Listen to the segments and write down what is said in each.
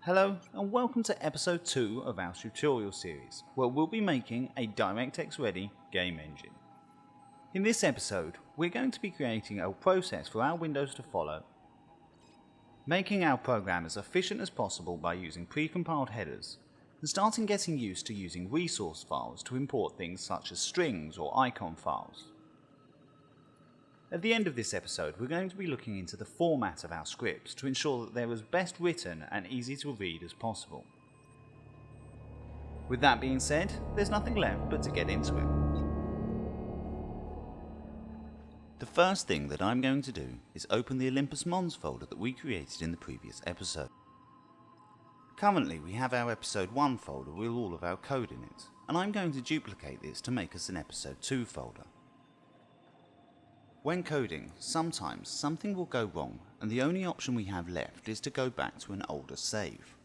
Hello and welcome to episode 2 of our tutorial series, where we'll be making a DirectX ready game engine. In this episode, we're going to be creating a process for our windows to follow, making our program as efficient as possible by using pre-compiled headers, and starting getting used to using resource files to import things such as strings or icon files. At the end of this episode, we're going to be looking into the format of our scripts to ensure that they're as best written and easy to read as possible. With that being said, there's nothing left but to get into it. The first thing that I'm going to do is open the Olympus Mons folder that we created in the previous episode. Currently we have our episode 1 folder with all of our code in it, and I'm going to duplicate this to make us an episode 2 folder. When coding, sometimes something will go wrong and the only option we have left is to go back to an older save.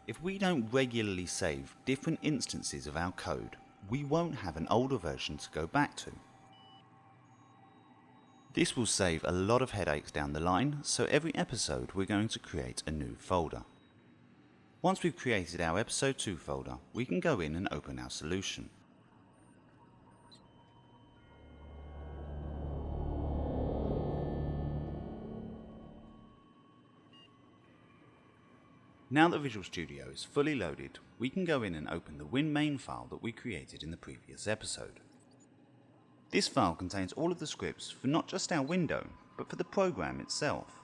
If we don't regularly save different instances of our code, we won't have an older version to go back to. This will save a lot of headaches down the line, so every episode we're going to create a new folder. Once we've created our episode 2 folder, we can go in and open our solution. Now that Visual Studio is fully loaded, we can go in and open the WinMain file that we created in the previous episode. This file contains all of the scripts for not just our window, but for the program itself.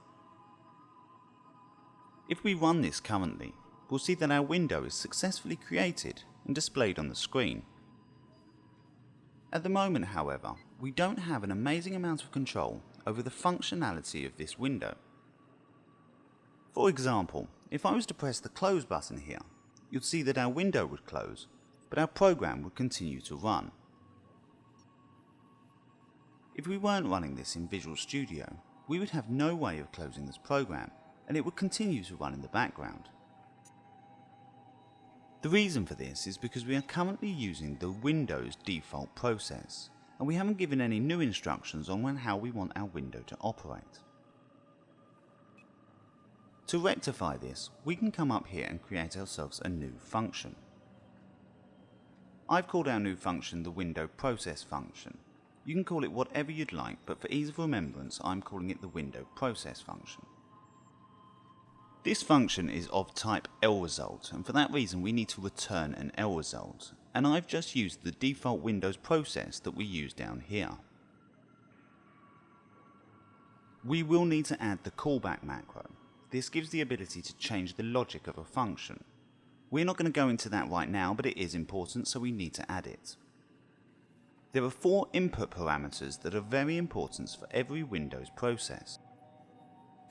If we run this currently, we'll see that our window is successfully created and displayed on the screen. At the moment, however, we don't have an amazing amount of control over the functionality of this window. For example, if I was to press the close button here, you'd see that our window would close, but our program would continue to run. If we weren't running this in Visual Studio, we would have no way of closing this program, and it would continue to run in the background. The reason for this is because we are currently using the Windows default process, and we haven't given any new instructions on how we want our window to operate. To rectify this, we can come up here and create ourselves a new function. I've called our new function the window process function. You can call it whatever you'd like, but for ease of remembrance I'm calling it the window process function. This function is of type lResult, and for that reason we need to return an lResult, and I've just used the default Windows process that we use down here. We will need to add the callback macro. This gives the ability to change the logic of a function. We're not going to go into that right now, but it is important, so we need to add it. There are 4 input parameters that are very important for every Windows process.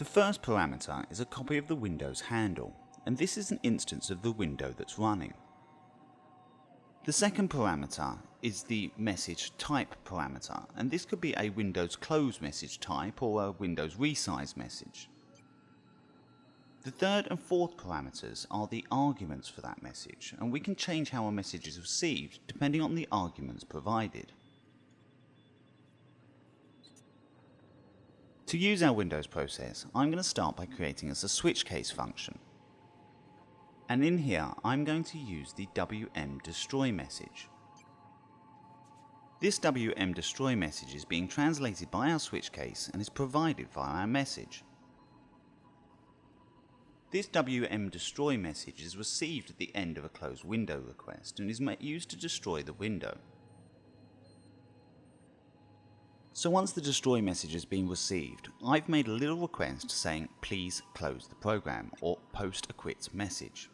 The first parameter is a copy of the Windows handle, and this is an instance of the window that's running. The second parameter is the message type parameter, and this could be a Windows close message type or a Windows resize message. The third and fourth parameters are the arguments for that message, and we can change how a message is received depending on the arguments provided. To use our Windows process, I'm going to start by creating us a switch case function. And in here, I'm going to use the WM destroy message. This WM destroy message is being translated by our switch case and is provided via our message. This WM destroy message is received at the end of a closed window request and is used to destroy the window. So once the destroy message has been received, I've made a little request saying please close the program or post a quit message.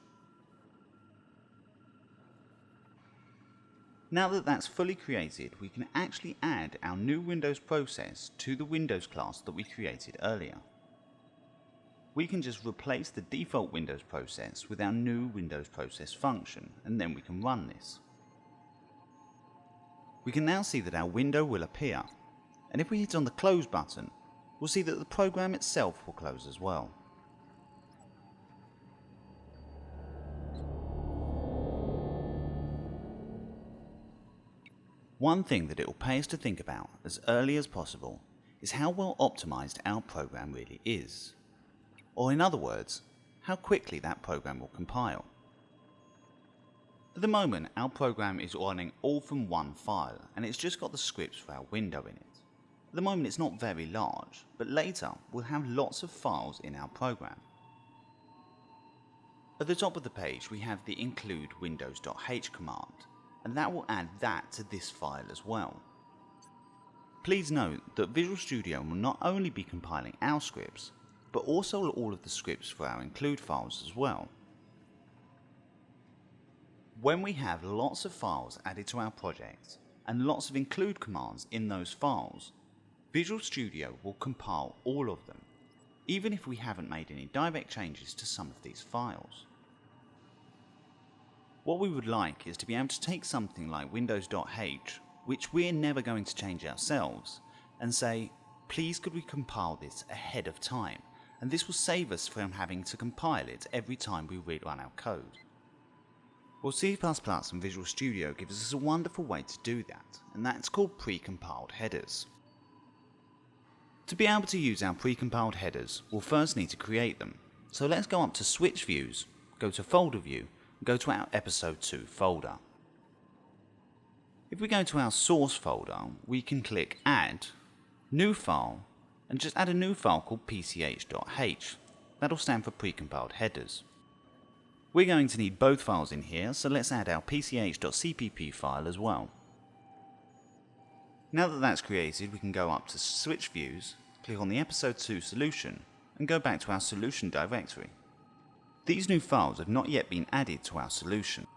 Now that that's fully created, we can actually add our new Windows process to the Windows class that we created earlier. We can just replace the default Windows process with our new Windows process function, and then we can run this. We can now see that our window will appear, and if we hit on the close button, we'll see that the program itself will close as well. One thing that it will pay us to think about as early as possible is how well optimized our program really is. Or in other words, how quickly that program will compile. At the moment, our program is running all from one file, and it's just got the scripts for our window in it. At the moment it's not very large, but later we'll have lots of files in our program. At the top of the page we have the include windows.h command, and that will add that to this file as well. Please note that Visual Studio will not only be compiling our scripts, but also all of the scripts for our include files as well. When we have lots of files added to our project, and lots of include commands in those files, Visual Studio will compile all of them, even if we haven't made any direct changes to some of these files. What we would like is to be able to take something like windows.h, which we're never going to change ourselves, and say, please could we compile this ahead of time, and this will save us from having to compile it every time we rerun our code. Well, C++ and Visual Studio gives us a wonderful way to do that, and that's called Pre-Compiled Headers. To be able to use our pre-compiled headers, we'll first need to create them. So let's go up to Switch Views, go to Folder View, and go to our Episode 2 folder. If we go to our source folder, we can click Add, New File, and just add a new file called pch.h. That'll stand for Pre-Compiled Headers. We're going to need both files in here, so let's add our pch.cpp file as well. Now that that's created, we can go up to Switch Views, click on the Episode 2 solution, and go back to our solution directory. These new files have not yet been added to our solution.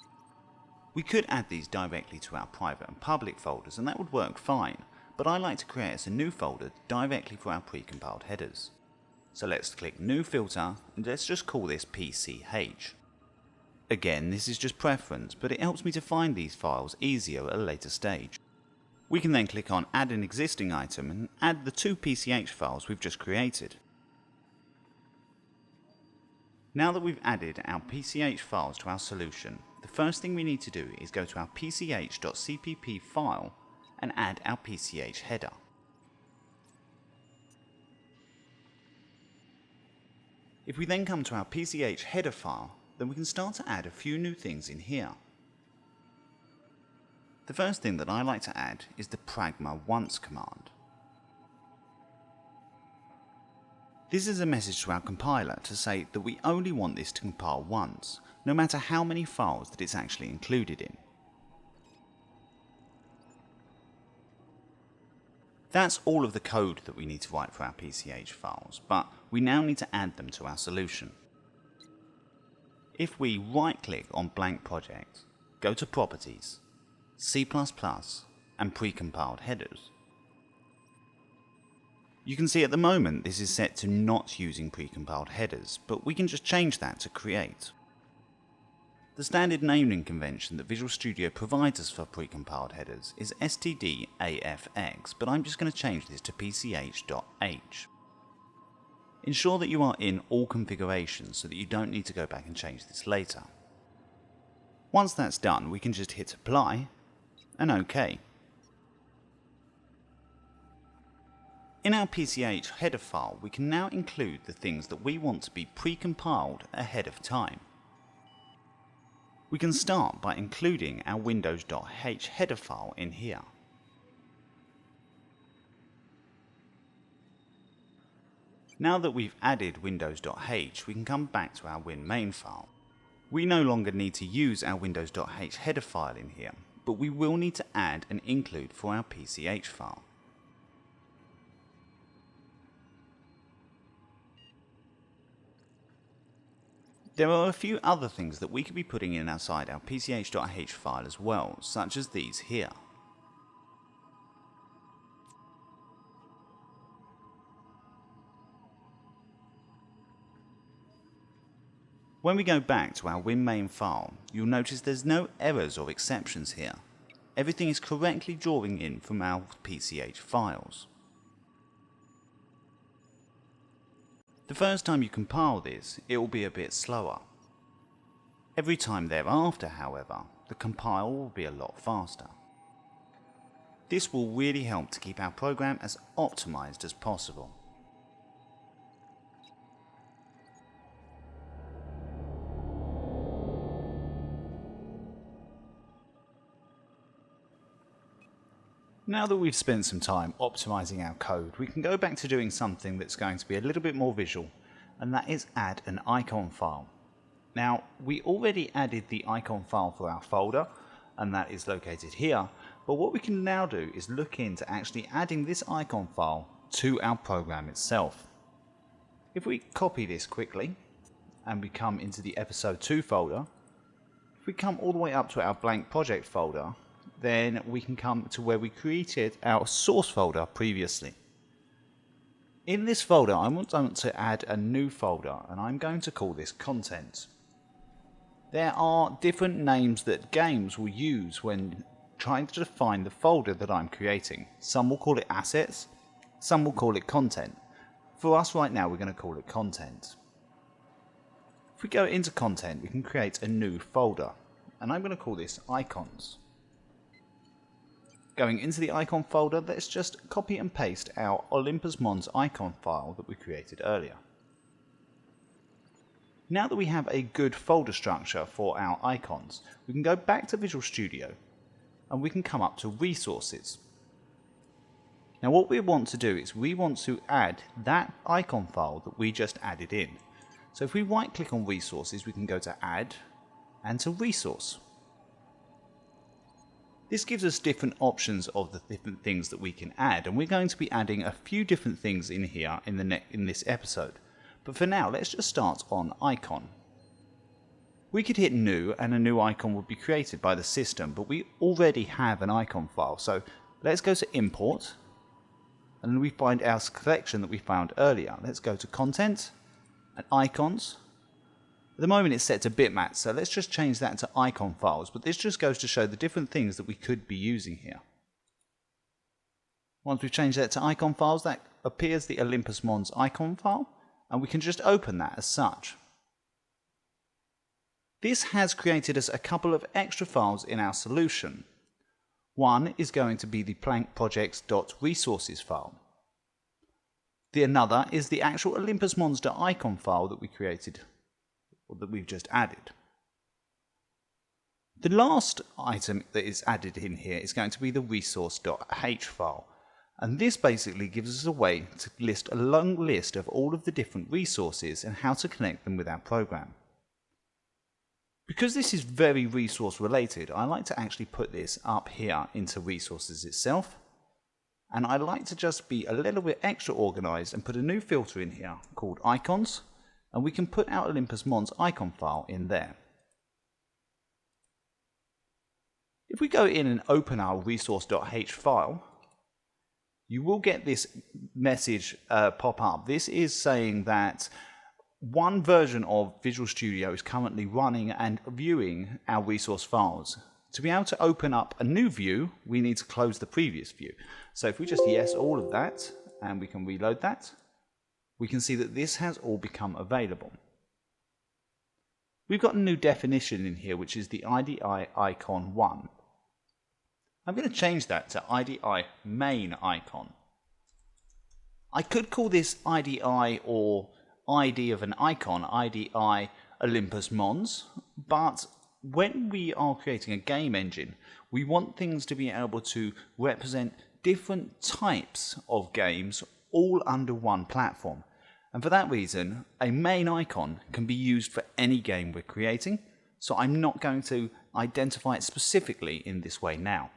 We could add these directly to our private and public folders, and that would work fine, but I like to create us a new folder directly for our pre-compiled headers. So let's click New Filter, and let's just call this PCH. Again, this is just preference, but it helps me to find these files easier at a later stage. We can then click on Add an existing item and add the two PCH files we've just created. Now that we've added our PCH files to our solution, the first thing we need to do is go to our pch.cpp file and add our PCH header. If we then come to our PCH header file, then we can start to add a few new things in here. The first thing that I like to add is the pragma once command. This is a message to our compiler to say that we only want this to compile once, no matter how many files that it's actually included in. That's all of the code that we need to write for our PCH files, but we now need to add them to our solution. If we right-click on Blank Project, go to Properties, C++, and Pre-Compiled Headers, you can see at the moment this is set to not using pre-compiled headers, but we can just change that to create. The standard naming convention that Visual Studio provides us for pre-compiled headers is stdafx, but I'm just going to change this to pch.h. Ensure that you are in all configurations so that you don't need to go back and change this later. Once that's done, we can just hit Apply and OK. In our PCH header file, we can now include the things that we want to be pre-compiled ahead of time. We can start by including our windows.h header file in here. Now that we've added windows.h, we can come back to our win main file. We no longer need to use our windows.h header file in here, but we will need to add an include for our PCH file. There are a few other things that we could be putting in outside our pch.h file as well, such as these here. When we go back to our win main file, you'll notice there's no errors or exceptions here. Everything is correctly drawing in from our PCH files. The first time you compile this, it will be a bit slower. Every time thereafter, however, the compile will be a lot faster. This will really help to keep our program as optimized as possible. Now that we've spent some time optimizing our code, we can go back to doing something that's going to be a little bit more visual, and that is add an icon file. Now, we already added the icon file for our folder, and that is located here, but what we can now do is look into actually adding this icon file to our program itself. If we copy this quickly, and we come into the episode 2 folder, if we come all the way up to our blank project folder, then we can come to where we created our source folder previously. In this folder, I want to add a new folder, and I'm going to call this content. There are different names that games will use when trying to define the folder that I'm creating. Some will call it assets, some will call it content. For us right now, we're going to call it content. If we go into content, we can create a new folder, and I'm going to call this icons. Going into the icon folder, let's just copy and paste our Olympus Mons icon file that we created earlier. Now that we have a good folder structure for our icons, we can go back to Visual Studio and we can come up to Resources. Now what we want to do is we want to add that icon file that we just added in. So if we right click on Resources, we can go to Add and to Resource. This gives us different options of the different things that we can add, and we're going to be adding a few different things in here in this episode. But for now, let's just start on icon. We could hit new and a new icon would be created by the system, but we already have an icon file. So let's go to import, and then we find our collection that we found earlier. Let's go to content and icons. At the moment it's set to bitmaps, so let's just change that to icon files, but this just goes to show the different things that we could be using here. Once we've changed that to icon files, that appears the Olympus Mons icon file, and we can just open that as such. This has created us a couple of extra files in our solution. One is going to be the blank projects.resources file. The another is the actual Olympus Mons.icon file that we created, or that we've just added. The last item that is added in here is going to be the resource.h file, and this basically gives us a way to list a long list of all of the different resources and how to connect them with our program. Because this is very resource related, I like to actually put this up here into resources itself, and I like to just be a little bit extra organized and put a new filter in here called icons, and we can put our Olympus Mons icon file in there. If we go in and open our resource.h file, you will get this message pop up. This is saying that one version of Visual Studio is currently running and viewing our resource files. To be able to open up a new view, we need to close the previous view. So if we just yes all of that, and we can reload that, we can see that this has all become available. We've got a new definition in here, which is the IDI icon 1. I'm going to change that to IDI main icon. I could call this IDI or ID of an icon, IDI Olympus Mons, but when we are creating a game engine, we want things to be able to represent different types of games all under one platform. And for that reason, a main icon can be used for any game we're creating, so I'm not going to identify it specifically in this way now.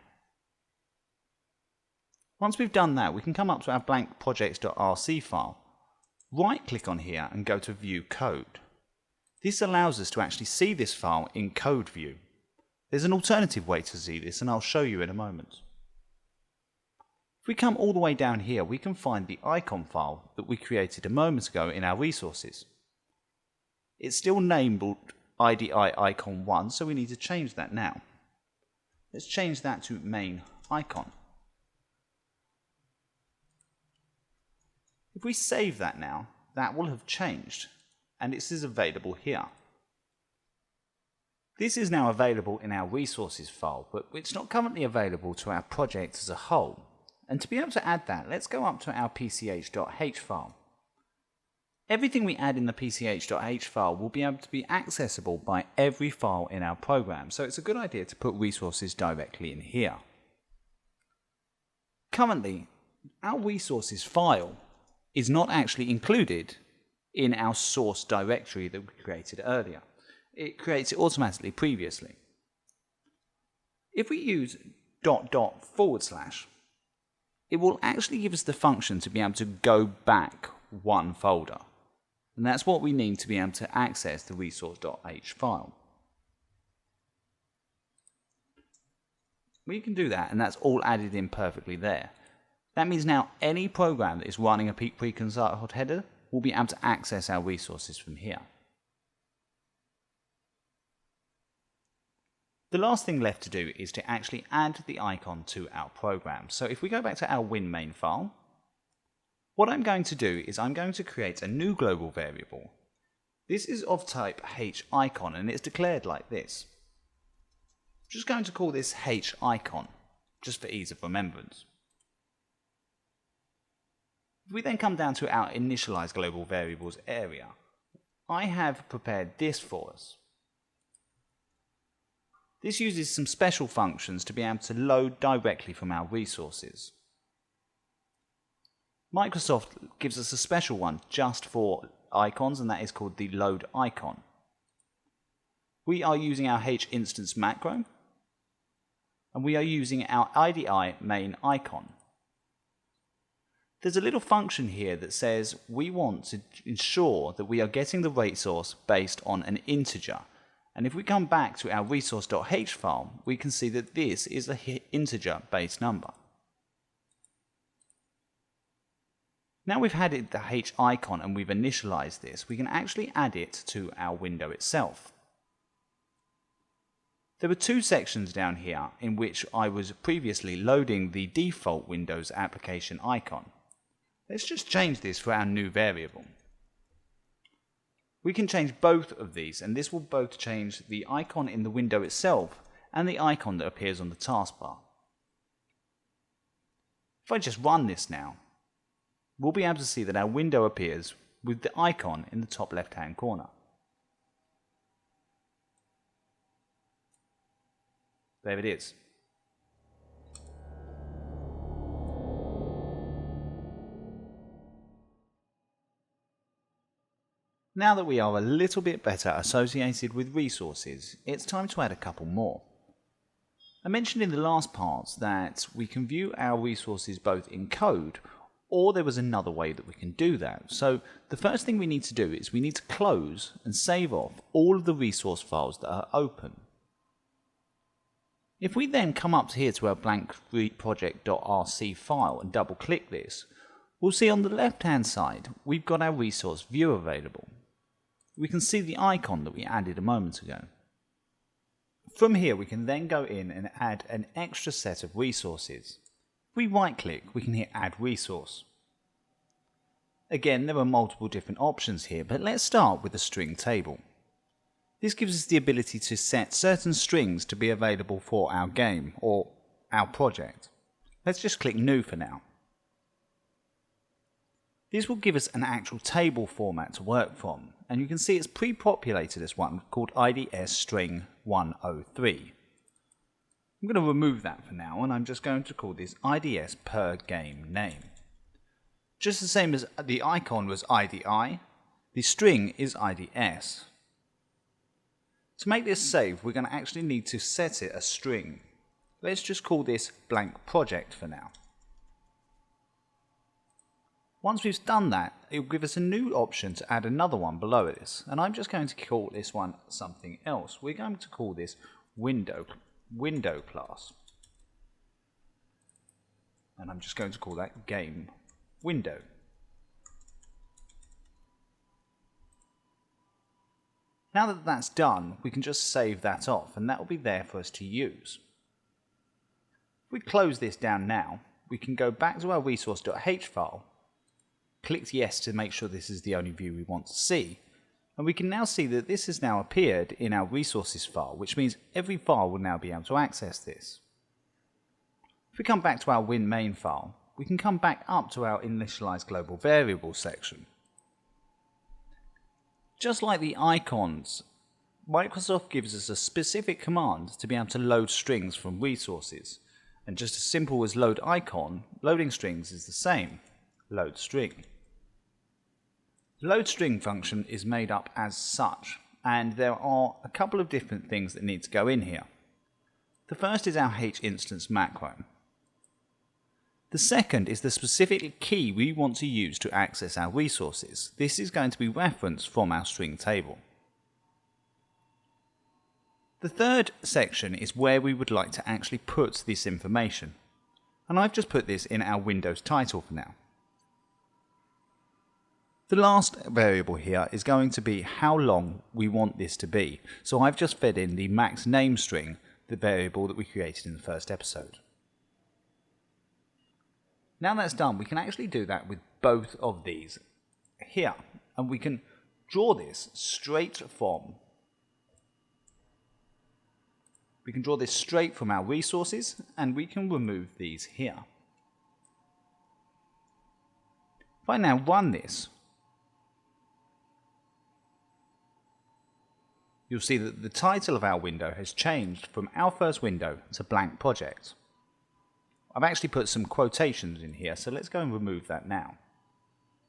Once we've done that, we can come up to our blank projects.rc file, right click on here and go to View Code. This allows us to actually see this file in code view. There's an alternative way to see this, and I'll show you in a moment. If we come all the way down here, we can find the icon file that we created a moment ago in our resources. It's still named IDI icon 1, so we need to change that now. Let's change that to main icon. If we save that now, that will have changed, and this is available here. This is now available in our resources file, but it's not currently available to our project as a whole. And to be able to add that, let's go up to our pch.h file. Everything we add in the pch.h file will be able to be accessible by every file in our program, so it's a good idea to put resources directly in here. Currently, our resources file is not actually included in our source directory that we created earlier. It creates it automatically previously. If we use .. it will actually give us the function to be able to go back one folder. And that's what we need to be able to access the resource.h file. We can do that, and that's all added in perfectly there. That means now any program that is running a pre-compiled header will be able to access our resources from here. The last thing left to do is to actually add the icon to our program. So if we go back to our win main file, what I'm going to do is I'm going to create a new global variable. This is of type hIcon, and it's declared like this. I'm just going to call this hIcon, just for ease of remembrance. If we then come down to our initialize global variables area, I have prepared this for us. This uses some special functions to be able to load directly from our resources. Microsoft gives us a special one just for icons, and that is called the load icon. We are using our h-instance macro, and we are using our IDI main icon. There's a little function here that says we want to ensure that we are getting the rate source based on an integer. And if we come back to our resource.h file, we can see that this is an integer base number. Now we've added the h icon and we've initialized this, we can actually add it to our window itself. There were two sections down here in which I was previously loading the default Windows application icon. Let's just change this for our new variable. We can change both of these, and this will both change the icon in the window itself and the icon that appears on the taskbar. If I just run this now, we'll be able to see that our window appears with the icon in the top left-hand corner. There it is. Now that we are a little bit better associated with resources, it's time to add a couple more. I mentioned in the last part that we can view our resources both in code, or there was another way that we can do that. So the first thing we need to do is we need to close and save off all of the resource files that are open. If we then come up here to our blank project.rc file and double click this, we'll see on the left hand side we've got our resource view available. We can see the icon that we added a moment ago. From here we can then go in and add an extra set of resources. If we right click, we can hit add resource. Again, there are multiple different options here, but let's start with the string table. This gives us the ability to set certain strings to be available for our game or our project. Let's just click new for now. This will give us an actual table format to work from, and you can see it's pre-populated as one called IDS string 103. I'm going to remove that for now, and I'm just going to call this IDS per game name. Just the same as the icon was IDI, the string is IDS. To make this save, we're going to actually need to set it a string. Let's just call this blank project for now. Once we've done that, it will give us a new option to add another one below this, and I'm just going to call this one something else. We're going to call this window class, and I'm just going to call that game window. Now that that's done, we can just save that off, and that will be there for us to use. If we close this down now, we can go back to our resource.h file, click yes to make sure this is the only view we want to see, and we can now see that this has now appeared in our resources file, which means every file will now be able to access this. If we come back to our win main file, we can come back up to our initialize global variables section. Just like the icons, Microsoft gives us a specific command to be able to load strings from resources. And just as simple as load icon, loading strings is the same. Load string. The load string function is made up as such, and there are a couple of different things that need to go in here. The first is our h-instance macro. The second is the specific key we want to use to access our resources. This is going to be referenced from our string table. The third section is where we would like to actually put this information, and I've just put this in our Windows title for now. The last variable here is going to be how long we want this to be, so I've just fed in the max name string, the variable that we created in the first episode. Now that's done, we can actually do that with both of these here, and we can draw this straight from our resources, and we can remove these here. If I now run this, you'll see that the title of our window has changed from our first window to blank project. I've actually put some quotations in here, so let's go and remove that now.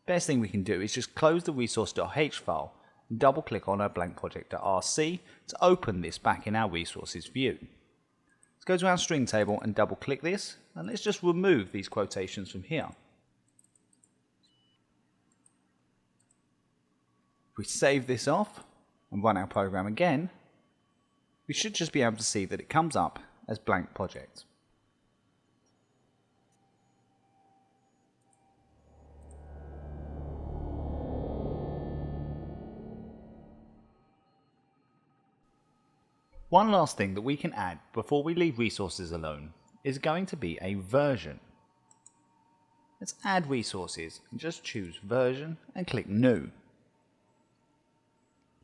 Best thing we can do is just close the resource.h file and double click on our blank project.rc to open this back in our resources view. Let's go to our string table and double click this, and let's just remove these quotations from here. If we save this off and run our program again, we should just be able to see that it comes up as blank project. One last thing that we can add before we leave resources alone is going to be a version. Let's add resources and just choose version and click new.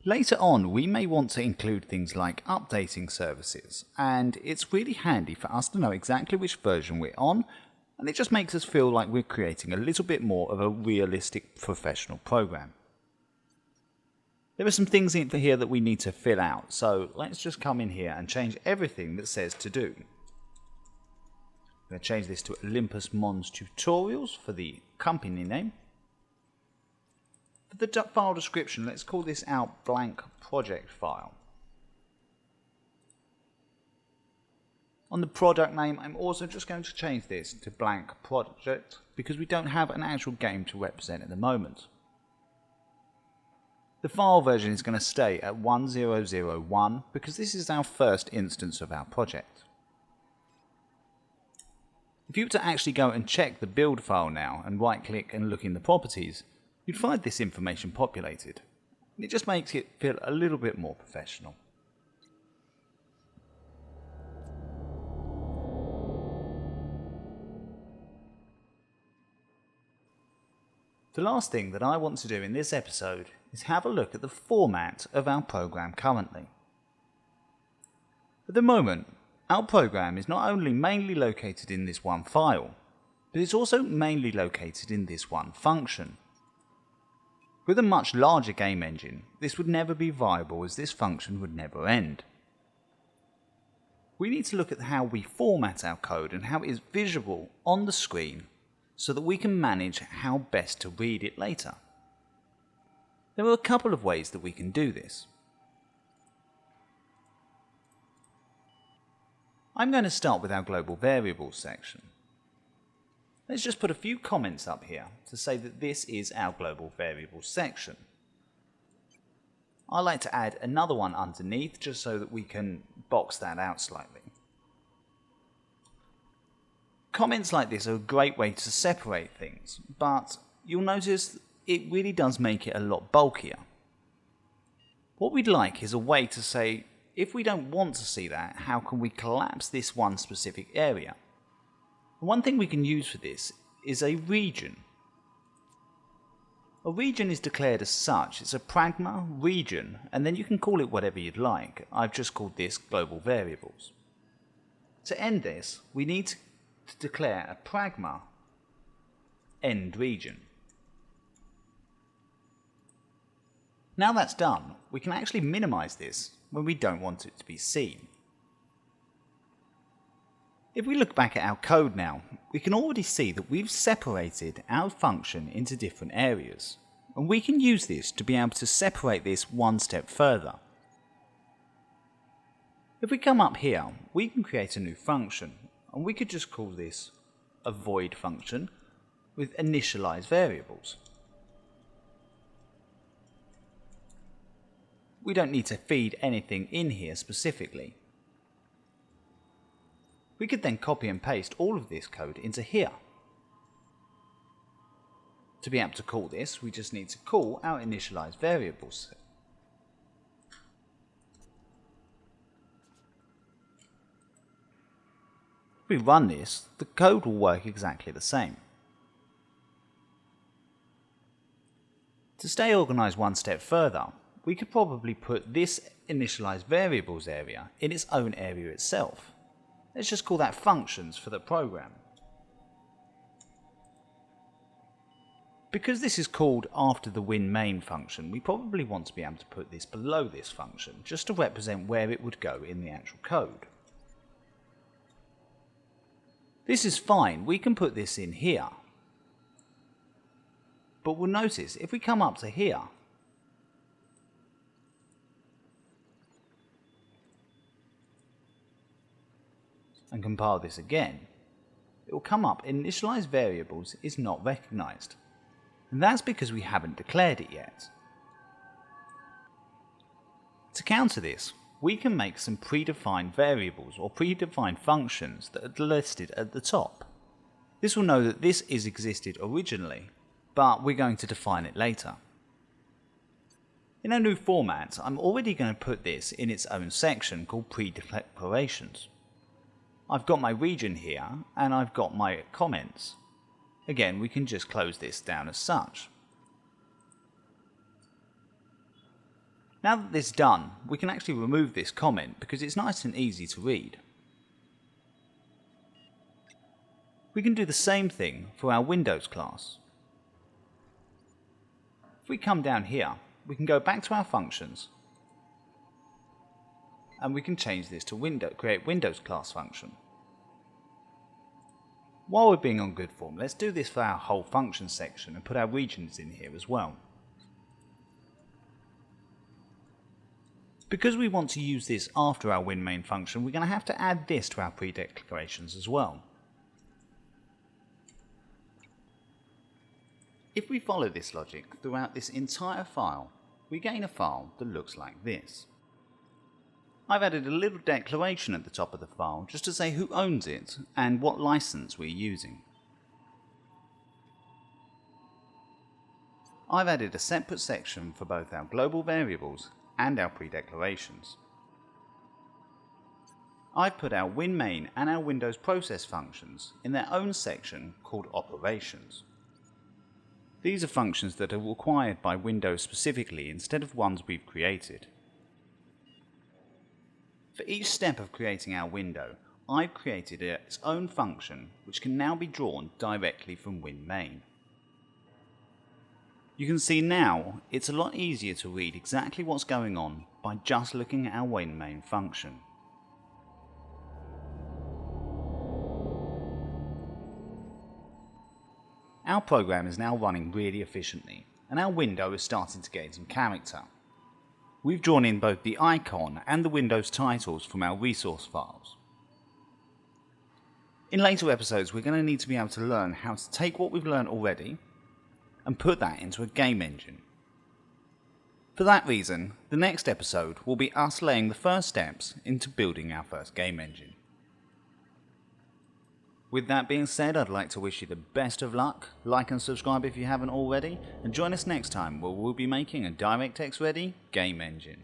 Later on, we may want to include things like updating services, and it's really handy for us to know exactly which version we're on, and it just makes us feel like we're creating a little bit more of a realistic professional program. There are some things in here that we need to fill out, so let's just come in here and change everything that says to do. I'm going to change this to Olympus Mons Tutorials for the company name. For the file description, let's call this our blank project file. On the product name, I'm also just going to change this to blank project because we don't have an actual game to represent at the moment. The file version is going to stay at 1001 because this is our first instance of our project. If you were to actually go and check the build file now and right click and look in the properties, you'd find this information populated. It just makes it feel a little bit more professional. The last thing that I want to do in this episode is have a look at the format of our program currently. At the moment, our program is not only mainly located in this one file, but it's also mainly located in this one function. With a much larger game engine, this would never be viable as this function would never end. We need to look at how we format our code and how it is visible on the screen so that we can manage how best to read it later. There are a couple of ways that we can do this. I'm going to start with our global variables section. Let's just put a few comments up here to say that this is our global variables section. I like to add another one underneath just so that we can box that out slightly. Comments like this are a great way to separate things, but you'll notice it really does make it a lot bulkier. What we'd like is a way to say, if we don't want to see that, how can we collapse this one specific area? One thing we can use for this is a region. A region is declared as such. It's a pragma region, and then you can call it whatever you'd like. I've just called this global variables. To end this, we need to declare a pragma end region. Now that's done, we can actually minimize this when we don't want it to be seen. If we look back at our code now, we can already see that we've separated our function into different areas, and we can use this to be able to separate this one step further. If we come up here, we can create a new function, and we could just call this a void function with initialized variables. We don't need to feed anything in here specifically. We could then copy and paste all of this code into here. To be able to call this, we just need to call our initialized variables. If we run this, the code will work exactly the same. To stay organized one step further, we could probably put this initialized variables area in its own area itself. Let's just call that functions for the program. Because this is called after the win_main function, we probably want to be able to put this below this function, just to represent where it would go in the actual code. This is fine, we can put this in here. But we'll notice, if we come up to here, and compile this again, it will come up initialized variables is not recognized. And that's because we haven't declared it yet. To counter this, we can make some predefined variables or predefined functions that are listed at the top. This will know that this is existed originally, but we're going to define it later. In our new format, I'm already going to put this in its own section called pre-declarations. I've got my region here, and I've got my comments. Again, we can just close this down as such. Now that this is done, we can actually remove this comment because it's nice and easy to read. We can do the same thing for our Windows class. If we come down here, we can go back to our functions, and we can change this to create Windows class function. While we're being on good form, let's do this for our whole function section and put our regions in here as well. Because we want to use this after our win_main function, we're going to have to add this to our pre-declarations as well. If we follow this logic throughout this entire file, we gain a file that looks like this. I've added a little declaration at the top of the file just to say who owns it and what license we're using. I've added a separate section for both our global variables and our pre-declarations. I've put our win_main and our Windows process functions in their own section called operations. These are functions that are required by Windows specifically instead of ones we've created. For each step of creating our window, I've created its own function which can now be drawn directly from win_main. You can see now it's a lot easier to read exactly what's going on by just looking at our win_main function. Our program is now running really efficiently, and our window is starting to gain some character. We've drawn in both the icon and the Windows titles from our resource files. In later episodes, we're going to need to be able to learn how to take what we've learned already and put that into a game engine. For that reason, the next episode will be us laying the first steps into building our first game engine. With that being said, I'd like to wish you the best of luck, like and subscribe if you haven't already, and join us next time where we'll be making a DirectX ready game engine.